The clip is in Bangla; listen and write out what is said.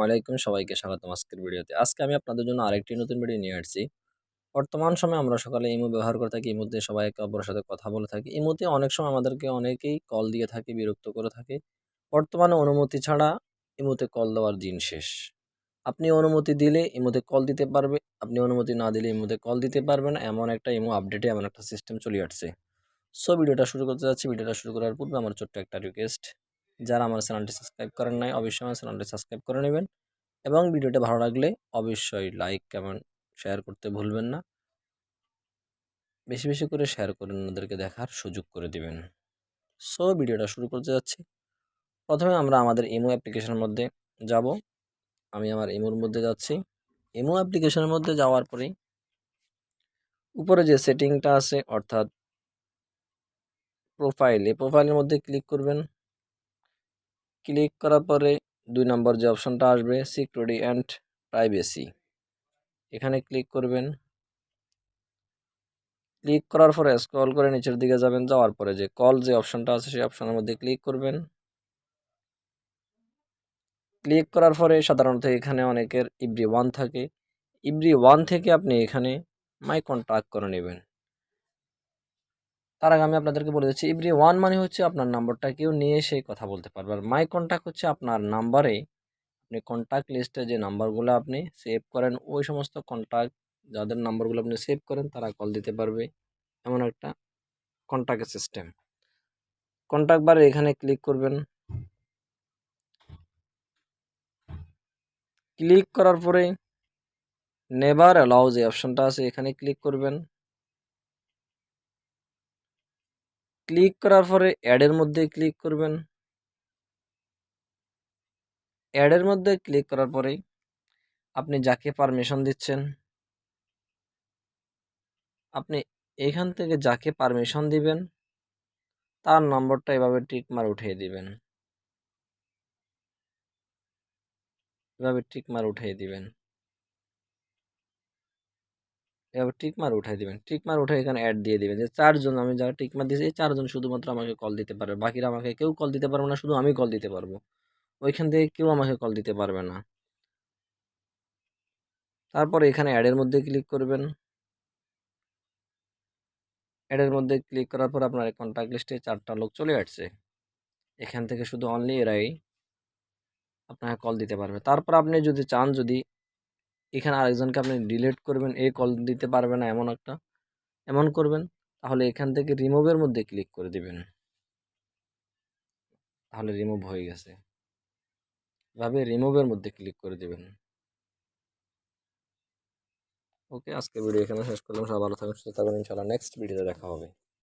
ওয়ালাইকুম সবাইকে স্বাগতম আজকের ভিডিওতে। আজকে আমি আপনাদের জন্য আরেকটি নতুন ভিডিও নিয়ে আসছি। বর্তমান সময়ে আমরা সকালে ইমো ব্যবহার করে থাকি। ইমোতে সবাই একে অপরের সাথে কথা বলে থাকি। ইমোতে অনেক সময় আমাদেরকে অনেকেই কল দিয়ে থাকে, বিরক্ত করে থাকে। বর্তমানে অনুমতি ছাড়া ইমোতে কল দেওয়ার দিন শেষ। আপনি অনুমতি দিলে ইমোতে কল দিতে পারবে, আপনি অনুমতি না দিলে ইমোতে কল দিতে পারবে না। এমন একটা ইমো আপডেটে এমন একটা সিস্টেম চলে আসছে। সো ভিডিওটা শুরু করতে যাচ্ছি। ভিডিওটা শুরু করার পূর্বে আমার ছোট্ট একটা রিকোয়েস্ট, যারা আমার চ্যানেলটি সাবস্ক্রাইব করেন নাই অবশ্যই আমার চ্যানেলটি সাবস্ক্রাইব করে নেবেন এবং ভিডিওটা ভালো লাগলে অবশ্যই লাইক, কমেন্ট, শেয়ার করতে ভুলবেন না। বেশি বেশি করে শেয়ার করে অন্যদেরকে দেখার সুযোগ করে দিবেন। সো ভিডিওটা শুরু করতে যাচ্ছি। প্রথমে আমরা আমাদের ইমো অ্যাপ্লিকেশনের মধ্যে যাব। আমি আমার ইমোর মধ্যে যাচ্ছি। ইমো অ্যাপ্লিকেশনের মধ্যে যাওয়ার পরেই উপরে যে সেটিংটা আছে অর্থাৎ এই প্রোফাইলের মধ্যে ক্লিক করবেন। ক্লিক করার পরে 2 নম্বর যে অপশনটা আসবে সিকিউরিটি অ্যান্ড প্রাইভেসি, এখানে ক্লিক করবেন। ক্লিক করার পরে স্ক্রল করে নিচের দিকে যাবেন, যাওয়ার পরে যে কল যে অপশনটা আছে সেই অপশনের মধ্যে ক্লিক করবেন। ক্লিক করার পরে সাধারণত এখানে অনেকের এভরিওয়ান থাকে। এভরিওয়ান থেকে আপনি এখানে মাই কন্ট্যাক্ট করে নেবেন। তার আগে আমি আপনাদেরকে বলে দিচ্ছি, এভরিওয়ান মানে হচ্ছে আপনার নাম্বারটা কেউ নিয়ে এসে কথা বলতে পারবে, আর মাই কন্ট্যাক্ট হচ্ছে আপনার নাম্বারে আপনি কন্ট্যাক্ট লিস্টে যে নাম্বারগুলো আপনি সেভ করেন, ওই সমস্ত কন্ট্যাক্ট যাদের নাম্বারগুলো আপনি সেভ করেন তারা কল দিতে পারবে, এমন একটা কন্ট্যাক্ট সিস্টেম। কন্ট্যাক্ট বারে এখানে ক্লিক করবেন। ক্লিক করার পরে নেভার অ্যালাউ যে অপশনটা আছে এখানে ক্লিক করবেন। ক্লিক করার পরে অ্যাডের মধ্যে ক্লিক করবেন। অ্যাডের মধ্যে ক্লিক করার পরেই আপনি যাকে পারমিশন দিচ্ছেন, আপনি এখান থেকে যাকে পারমিশন দিবেন তার নম্বরটা এভাবে টিকমার উঠিয়ে দিবেন। এভাবে টিকমার উঠিয়ে দিবেন। এভাবে টিকমার উঠাই দিবেন। টিকমার উঠে এখানে অ্যাড দিয়ে দিবেন যে 4 জন, আমি যারা টিকমার দিয়েছি এই 4 জন শুধুমাত্র আমাকে কল দিতে পারবে। বাকিরা আমাকে কেউ কল দিতে পারবে না, শুধু আমি কল দিতে পারবো। ওইখান থেকে কেউ আমাকে কল দিতে পারবে না। তারপরে এখানে অ্যাডের মধ্যে ক্লিক করবেন। অ্যাডের মধ্যে ক্লিক করার পর আপনার কন্ট্যাক্ট লিস্টে 4টা লোক চলে আসছে। এখান থেকে শুধু অনলি এরাই আপনাকে কল দিতে পারবে। তারপর আপনি যদি চান, যদি এখানে আরেকজনকে আপনি ডিলিট করবেন, এ কল দিতে পারবে না এমন করবেন, তাহলে এখান থেকে রিমুভের মধ্যে ক্লিক করে দিবেন। তাহলে রিমুভ হয়ে গেছে। এভাবে রিমুভের মধ্যে ক্লিক করে দিবেন। ওকে, আজকের ভিডিও এখানে শেষ করলাম। সবাই ভালো থাকবেন, সুস্থ থাকবেন। ইনশাআল্লাহ নেক্সট ভিডিওতে দেখা হবে।